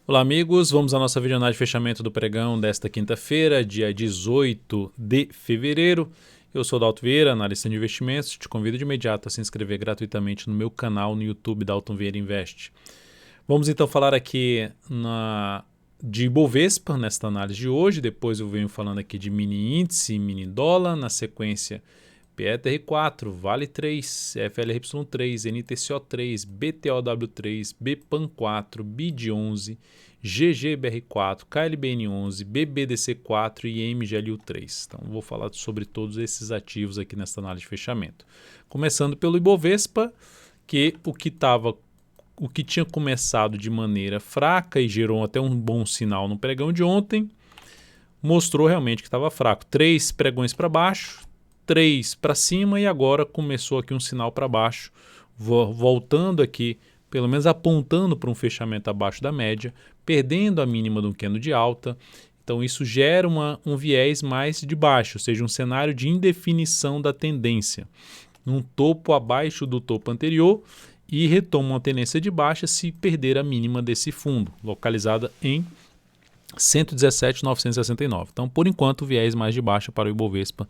Olá amigos, vamos à nossa videoanálise de fechamento do pregão desta quinta-feira, dia 18 de fevereiro. Eu sou Dalton Vieira, analista de investimentos, te convido de imediato a se inscrever gratuitamente no meu canal no YouTube Dalton Vieira Invest. Vamos então falar aqui de Ibovespa nesta análise de hoje, depois eu venho falando aqui de mini índice e mini dólar, na sequência PETR4, Vale 3, FLRY3, NTCO3, BTOW3, BPAN4, BID11, GGBR4, KLBN11, BBDC4 e MGLU3. Então vou falar sobre todos esses ativos aqui nesta análise de fechamento. Começando pelo Ibovespa, o que tinha começado de maneira fraca e gerou até um bom sinal no pregão de ontem, mostrou realmente que estava fraco. 3 pregões para baixo, 3 para cima e agora começou aqui um sinal para baixo, voltando aqui, pelo menos apontando para um fechamento abaixo da média, perdendo a mínima de um candle de alta. Então isso gera um viés mais de baixo, ou seja, um cenário de indefinição da tendência. Um topo abaixo do topo anterior e retoma uma tendência de baixa se perder a mínima desse fundo, localizada em 117.969. Então, por enquanto, viés mais de baixa para o Ibovespa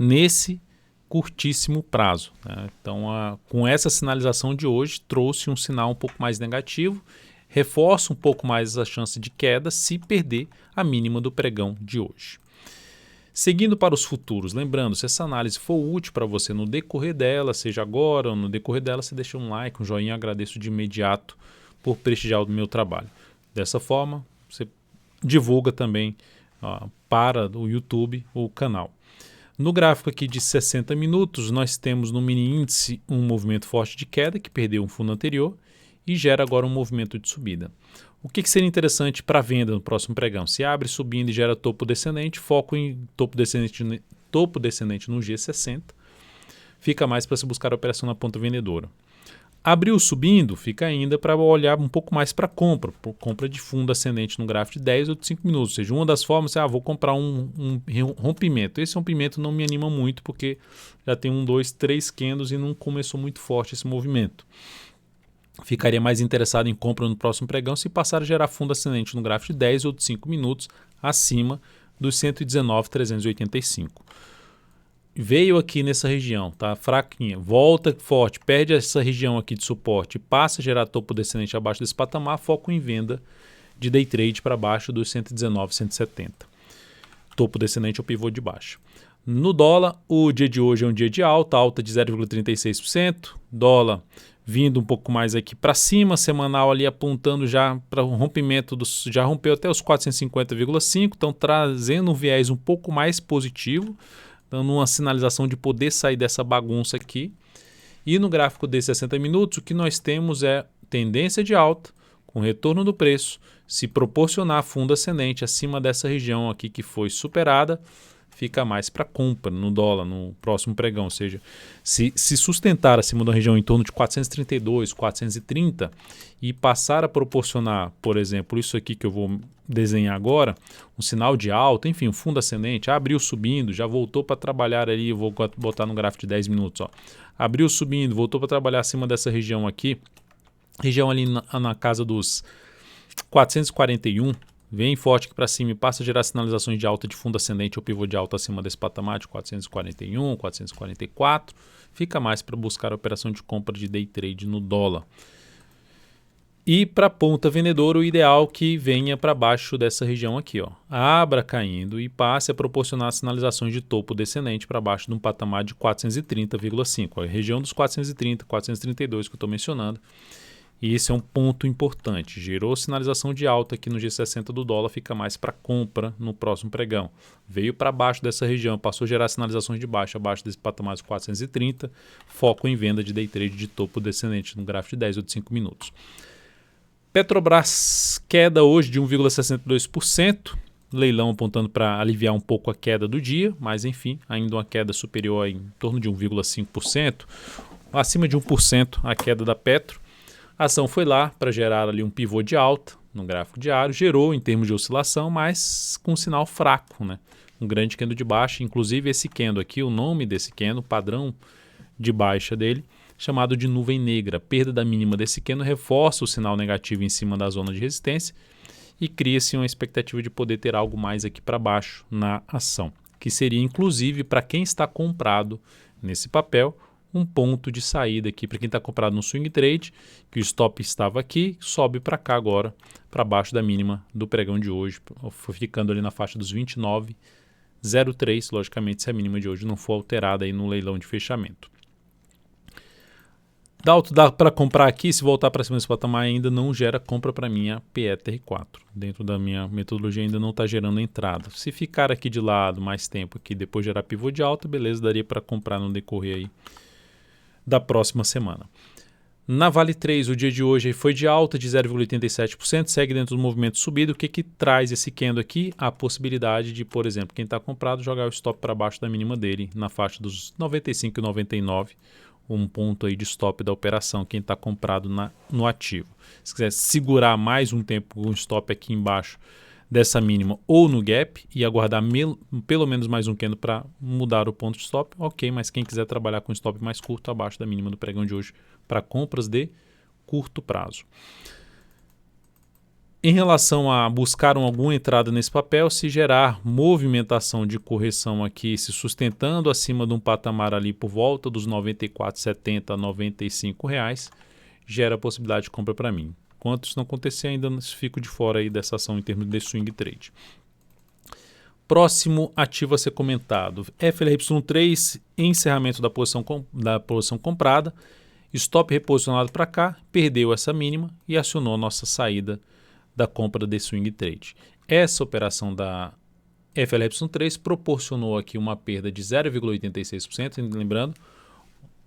nesse curtíssimo prazo, né? Então, com essa sinalização de hoje, trouxe um sinal um pouco mais negativo, reforça um pouco mais a chance de queda se perder a mínima do pregão de hoje. Seguindo para os futuros, lembrando, se essa análise for útil para você no decorrer dela, seja agora ou no decorrer dela, você deixa um like, um joinha, agradeço de imediato por prestigiar o meu trabalho. Dessa forma, você divulga também para o YouTube o canal. No gráfico aqui de 60 minutos, nós temos no mini índice um movimento forte de queda que perdeu um fundo anterior e gera agora um movimento de subida. O que seria interessante para venda no próximo pregão? Se abre subindo e gera topo descendente, foco em topo descendente no G60, fica mais para se buscar a operação na ponta vendedora. Abriu subindo, fica ainda para olhar um pouco mais para compra de fundo ascendente no gráfico de 10 ou de 5 minutos. Ou seja, uma das formas é, vou comprar um rompimento. Esse rompimento não me anima muito porque já tem 1, 2, 3 candles e não começou muito forte esse movimento. Ficaria mais interessado em compra no próximo pregão se passar a gerar fundo ascendente no gráfico de 10 ou de 5 minutos acima dos 119.385. Veio aqui nessa região, tá fraquinha, volta forte, perde essa região aqui de suporte e passa a gerar topo descendente abaixo desse patamar, foco em venda de day trade para baixo dos 119,170. Topo descendente ou pivô de baixa. No dólar, o dia de hoje é um dia de alta de 0,36%, dólar vindo um pouco mais aqui para cima, semanal ali apontando já para o rompimento, já rompeu até os 450,5, então trazendo um viés um pouco mais positivo, dando uma sinalização de poder sair dessa bagunça aqui. E no gráfico de 60 minutos, o que nós temos é tendência de alta, com retorno do preço, se proporcionar fundo ascendente acima dessa região aqui que foi superada, fica mais para compra no dólar, no próximo pregão. Ou seja, se sustentar acima da região em torno de 432, 430 e passar a proporcionar, por exemplo, isso aqui que eu vou desenhar agora, um sinal de alta, enfim, um fundo ascendente, abriu subindo, já voltou para trabalhar ali, eu vou botar no gráfico de 10 minutos, ó. Abriu subindo, voltou para trabalhar acima dessa região aqui, região ali na casa dos 441, vem forte aqui para cima e passa a gerar sinalizações de alta de fundo ascendente ou pivô de alta acima desse patamar de 441, 444. Fica mais para buscar a operação de compra de day trade no dólar. E para a ponta vendedora, o ideal que venha para baixo dessa região aqui, ó. Abra caindo e passe a proporcionar sinalizações de topo descendente para baixo de um patamar de 430,5. A região dos 430, 432 que eu estou mencionando. E esse é um ponto importante. Gerou sinalização de alta aqui no G60 do dólar, fica mais para compra no próximo pregão. Veio para baixo dessa região, passou a gerar sinalizações de baixa abaixo desse patamar de 430, foco em venda de day trade de topo descendente no gráfico de 10 ou de 5 minutos. Petrobras queda hoje de 1,62%, leilão apontando para aliviar um pouco a queda do dia, mas enfim, ainda uma queda superior em torno de 1,5%, acima de 1% a queda da Petro. A ação foi lá para gerar ali um pivô de alta no gráfico diário, gerou em termos de oscilação, mas com um sinal fraco, né? Um grande candle de baixa, inclusive esse candle aqui, o nome desse candle, padrão de baixa dele, chamado de nuvem negra. Perda da mínima desse candle reforça o sinal negativo em cima da zona de resistência e cria-se uma expectativa de poder ter algo mais aqui para baixo na ação, que seria inclusive para quem está comprado nesse papel, um ponto de saída aqui para quem está comprado no swing trade, que o stop estava aqui, sobe para cá agora, para baixo da mínima do pregão de hoje, ficando ali na faixa dos 29,03, logicamente se a mínima de hoje não for alterada aí no leilão de fechamento. Dá para comprar aqui, se voltar para cima desse patamar ainda não gera compra para mim a PETR4. Dentro da minha metodologia ainda não está gerando entrada. Se ficar aqui de lado mais tempo aqui, depois gerar pivô de alta, beleza, daria para comprar no decorrer aí da próxima semana. Na Vale 3, o dia de hoje foi de alta de 0,87%, segue dentro do movimento subido. O que traz esse candle aqui? A possibilidade de, por exemplo, quem está comprado jogar o stop para baixo da mínima dele, na faixa dos 95,99, um ponto aí de stop da operação, quem está comprado no ativo. Se quiser segurar mais um tempo um stop aqui embaixo dessa mínima ou no gap e aguardar pelo menos mais um candle para mudar o ponto de stop, ok, mas quem quiser trabalhar com stop mais curto abaixo da mínima do pregão de hoje para compras de curto prazo. Em relação a buscar alguma entrada nesse papel, se gerar movimentação de correção aqui, se sustentando acima de um patamar ali por volta dos R$ 94,70 a R$ 95, gera a possibilidade de compra para mim. Enquanto isso não acontecer, ainda fico de fora aí dessa ação em termos de swing trade. Próximo ativo a ser comentado, FLY3, encerramento da posição comprada, stop reposicionado para cá, perdeu essa mínima e acionou a nossa saída da compra de swing trade. Essa operação da FLY3 proporcionou aqui uma perda de 0,86%, lembrando,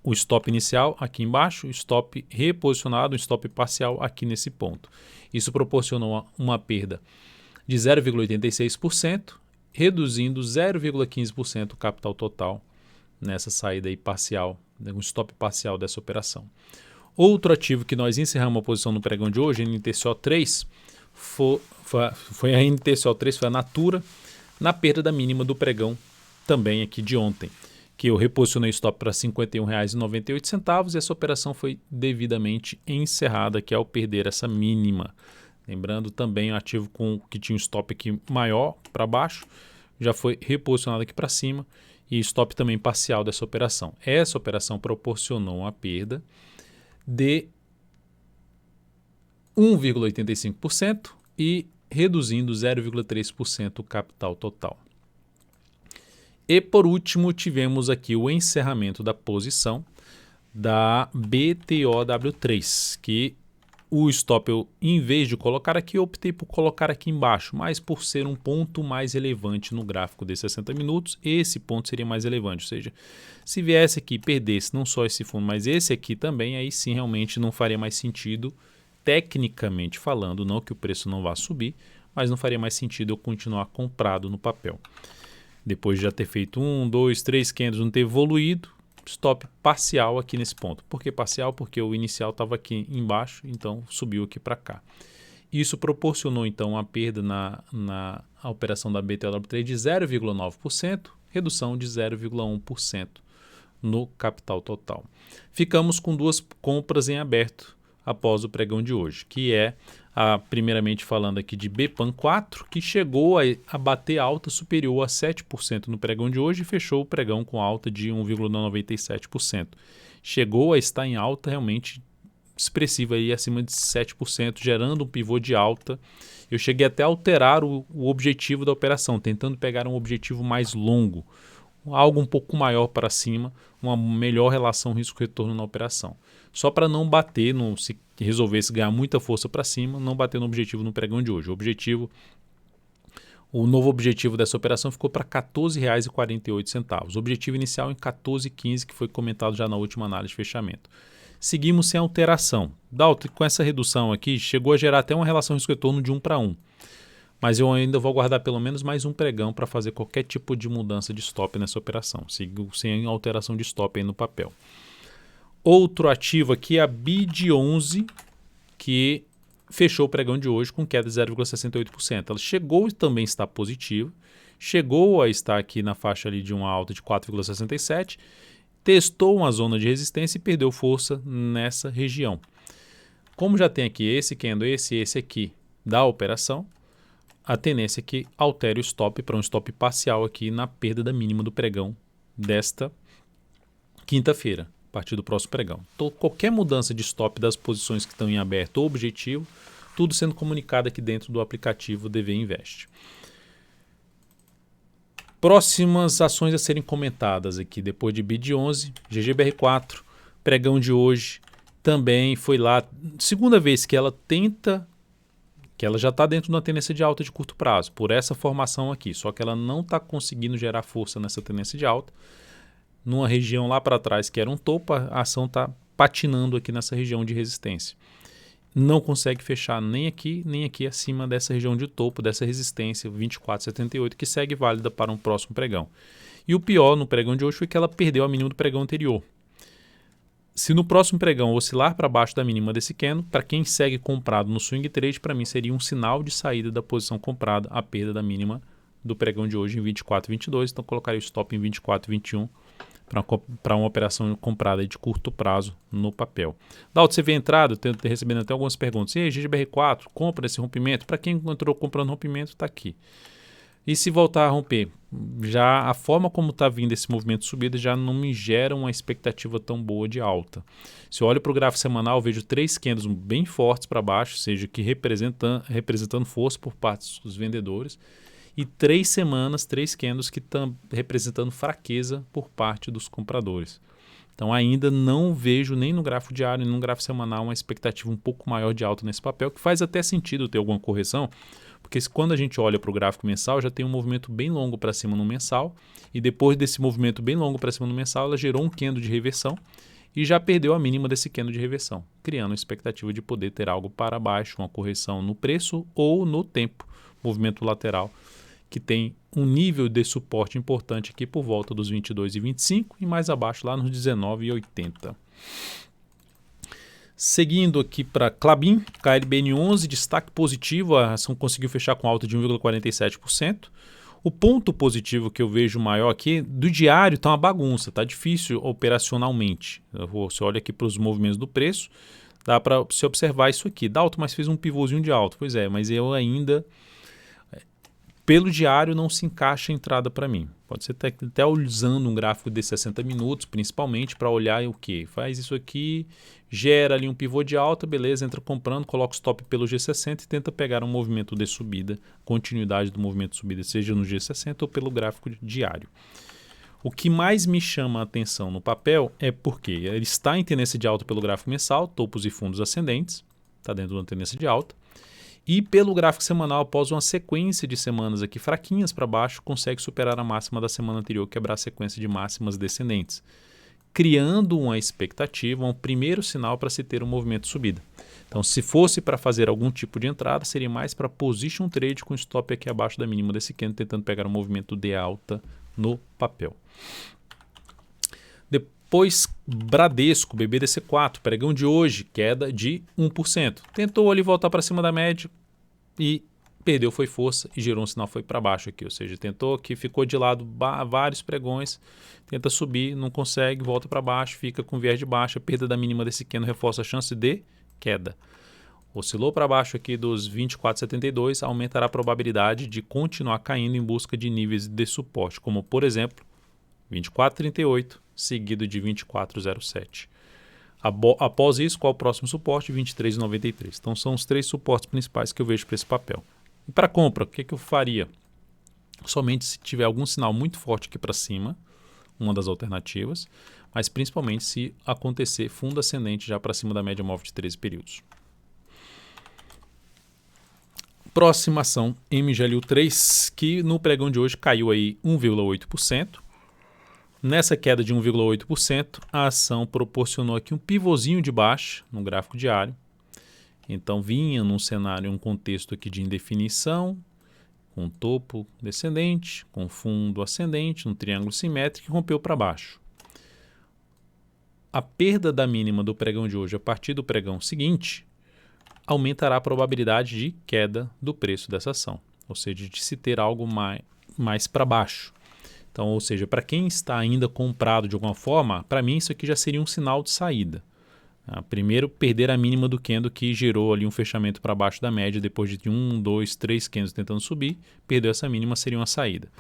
o stop inicial aqui embaixo, o stop reposicionado, o stop parcial aqui nesse ponto. Isso proporcionou uma perda de 0,86%, reduzindo 0,15% o capital total nessa saída aí parcial, um stop parcial dessa operação. Outro ativo que nós encerramos a posição no pregão de hoje, NTCO3, foi a NTCO3, foi a Natura, na perda da mínima do pregão também aqui de ontem, que eu reposicionei o stop para R$ 51,98 e essa operação foi devidamente encerrada aqui ao perder essa mínima. Lembrando também o ativo que tinha um stop aqui maior para baixo, já foi reposicionado aqui para cima e stop também parcial dessa operação. Essa operação proporcionou uma perda de 1,85% e reduzindo 0,3% o capital total. E por último, tivemos aqui o encerramento da posição da BTOW3, que o stop, em vez de colocar aqui, eu optei por colocar aqui embaixo, mas por ser um ponto mais relevante no gráfico de 60 minutos, esse ponto seria mais relevante, ou seja, se viesse aqui e perdesse não só esse fundo, mas esse aqui também, aí sim realmente não faria mais sentido, tecnicamente falando, não que o preço não vá subir, mas não faria mais sentido eu continuar comprado no papel. Depois de já ter feito 1, 2, 3 candles, não ter evoluído, stop parcial aqui nesse ponto. Por que parcial? Porque o inicial estava aqui embaixo, então subiu aqui para cá. Isso proporcionou então uma perda na operação da BTW3 de 0,9%, redução de 0,1% no capital total. Ficamos com duas compras em aberto após o pregão de hoje, que é primeiramente falando aqui de BPAN4, que chegou a bater alta superior a 7% no pregão de hoje e fechou o pregão com alta de 1,97%. Chegou a estar em alta realmente expressiva, aí, acima de 7%, gerando um pivô de alta. Eu cheguei até a alterar o objetivo da operação, tentando pegar um objetivo mais longo, algo um pouco maior para cima, uma melhor relação risco-retorno na operação. Só para não bater, se resolvesse ganhar muita força para cima, não bater no objetivo no pregão de hoje. O novo objetivo dessa operação ficou para R$ 14,48. O objetivo inicial em R$ 14,15, que foi comentado já na última análise de fechamento. Seguimos sem alteração. Dalton, com essa redução aqui, chegou a gerar até uma relação risco-retorno de 1 para 1. Mas eu ainda vou guardar pelo menos mais um pregão para fazer qualquer tipo de mudança de stop nessa operação. Sigo sem alteração de stop aí no papel. Outro ativo aqui é a BID11, que fechou o pregão de hoje com queda de 0,68%. Ela chegou e também está positiva, chegou a estar aqui na faixa ali de uma alta de 4,67%, testou uma zona de resistência e perdeu força nessa região. Como já tem aqui esse candle, esse aqui da operação, a tendência é que altere o stop para um stop parcial aqui na perda da mínima do pregão desta quinta-feira, a partir do próximo pregão. Então, qualquer mudança de stop das posições que estão em aberto ou objetivo, tudo sendo comunicado aqui dentro do aplicativo DV Invest. Próximas ações a serem comentadas aqui depois de BID 11, GGBR4, pregão de hoje, também foi lá, segunda vez que ela tenta, que ela já está dentro de uma tendência de alta de curto prazo, por essa formação aqui, só que ela não está conseguindo gerar força nessa tendência de alta. Numa região lá para trás que era um topo, a ação está patinando aqui nessa região de resistência. Não consegue fechar nem aqui acima dessa região de topo, dessa resistência 24,78, que segue válida para um próximo pregão. E o pior no pregão de hoje foi que ela perdeu a mínima do pregão anterior. Se no próximo pregão oscilar para baixo da mínima desse candle, para quem segue comprado no swing trade, para mim seria um sinal de saída da posição comprada, a perda da mínima do pregão de hoje em 24,22. Então colocaria o stop em 24,21 para uma operação comprada de curto prazo no papel. Dalton, você vê a entrada, recebendo até algumas perguntas. E aí, GGBR4, compra esse rompimento? Para quem entrou comprando rompimento, está aqui. E se voltar a romper? Já a forma como está vindo esse movimento de subida já não me gera uma expectativa tão boa de alta. Se eu olho para o gráfico semanal, eu vejo 3 candles bem fortes para baixo, ou seja, que representando força por parte dos vendedores, e 3 semanas, 3 candles que estão representando fraqueza por parte dos compradores. Então ainda não vejo nem no gráfico diário, nem no gráfico semanal uma expectativa um pouco maior de alta nesse papel, que faz até sentido ter alguma correção, porque quando a gente olha para o gráfico mensal, já tem um movimento bem longo para cima no mensal, e depois desse movimento bem longo para cima no mensal, ela gerou um candle de reversão e já perdeu a mínima desse candle de reversão, criando a expectativa de poder ter algo para baixo, uma correção no preço ou no tempo, movimento lateral, que tem um nível de suporte importante aqui por volta dos 22,25 e mais abaixo lá nos 19,80. Seguindo aqui para Klabin, KLBN11, destaque positivo, a ação conseguiu fechar com alta de 1,47%. O ponto positivo que eu vejo maior aqui, do diário está uma bagunça, está difícil operacionalmente. Você olha aqui para os movimentos do preço, dá para você observar isso aqui. Dalton, mas fez um pivôzinho de alta. Pois é, mas eu ainda... Pelo diário não se encaixa a entrada para mim. Pode ser até usando um gráfico de 60 minutos, principalmente para olhar o que? Faz isso aqui, gera ali um pivô de alta, beleza, entra comprando, coloca o stop pelo G60 e tenta pegar um movimento de subida, continuidade do movimento de subida, seja no G60 ou pelo gráfico diário. O que mais me chama a atenção no papel é porque ele está em tendência de alta pelo gráfico mensal, topos e fundos ascendentes, está dentro de uma tendência de alta. E pelo gráfico semanal, após uma sequência de semanas aqui fraquinhas para baixo, consegue superar a máxima da semana anterior, quebrar a sequência de máximas descendentes, criando uma expectativa, um primeiro sinal para se ter um movimento de subida. Então, se fosse para fazer algum tipo de entrada, seria mais para position trade com stop aqui abaixo da mínima desse candle, tentando pegar um movimento de alta no papel. Depois, Bradesco, BBDC4, pregão de hoje, queda de 1%. Tentou ali voltar para cima da média e perdeu, foi força e gerou um sinal, foi para baixo aqui. Ou seja, tentou que ficou de lado vários pregões, tenta subir, não consegue, volta para baixo, fica com viés de baixa, perda da mínima desse candle reforça a chance de queda. Oscilou para baixo aqui dos 24,72, aumentará a probabilidade de continuar caindo em busca de níveis de suporte, como por exemplo, 24,38, seguido de 24,07. Após isso, qual o próximo suporte? 23,93. Então são os 3 suportes principais que eu vejo para esse papel. E para compra, o que eu faria? Somente se tiver algum sinal muito forte aqui para cima, uma das alternativas, mas principalmente se acontecer fundo ascendente já para cima da média móvel de 13 períodos. Próxima ação, MGLU3, que no pregão de hoje caiu aí 1,8%. Nessa queda de 1,8%, a ação proporcionou aqui um pivôzinho de baixa no gráfico diário. Então vinha num cenário, um contexto aqui de indefinição, com topo descendente, com fundo ascendente, um triângulo simétrico e rompeu para baixo. A perda da mínima do pregão de hoje a partir do pregão seguinte aumentará a probabilidade de queda do preço dessa ação, ou seja, de se ter algo mais para baixo. Então, ou seja, para quem está ainda comprado de alguma forma, para mim isso aqui já seria um sinal de saída. Primeiro, perder a mínima do candle que gerou ali um fechamento para baixo da média, depois de 1, 2, 3 candles tentando subir, perdeu essa mínima, seria uma saída.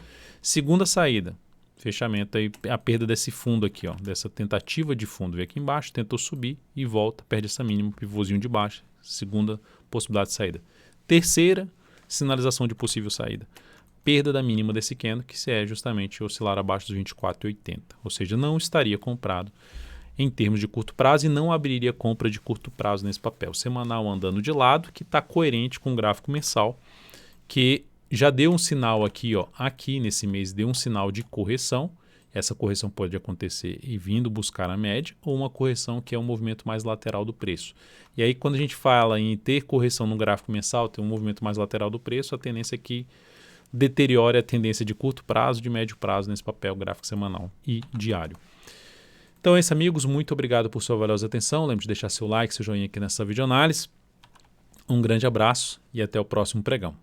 Segunda saída, fechamento aí, a perda desse fundo aqui, ó, dessa tentativa de fundo, veio aqui embaixo, tentou subir e volta, perde essa mínima, pivôzinho de baixo, segunda possibilidade de saída. Terceira, sinalização de possível saída, perda da mínima desse candle, que é justamente oscilar abaixo dos 24,80, ou seja, não estaria comprado em termos de curto prazo e não abriria compra de curto prazo nesse papel. Semanal andando de lado, que está coerente com o gráfico mensal, que já deu um sinal aqui, ó, aqui nesse mês deu um sinal de correção. Essa correção pode acontecer e vindo buscar a média, ou uma correção que é um movimento mais lateral do preço. E aí quando a gente fala em ter correção no gráfico mensal, ter um movimento mais lateral do preço, a tendência é que deteriore a tendência de curto prazo, de médio prazo nesse papel gráfico semanal e diário. Então é isso, amigos. Muito obrigado por sua valiosa atenção. Lembre de deixar seu like, seu joinha aqui nessa videoanálise. Um grande abraço e até o próximo pregão.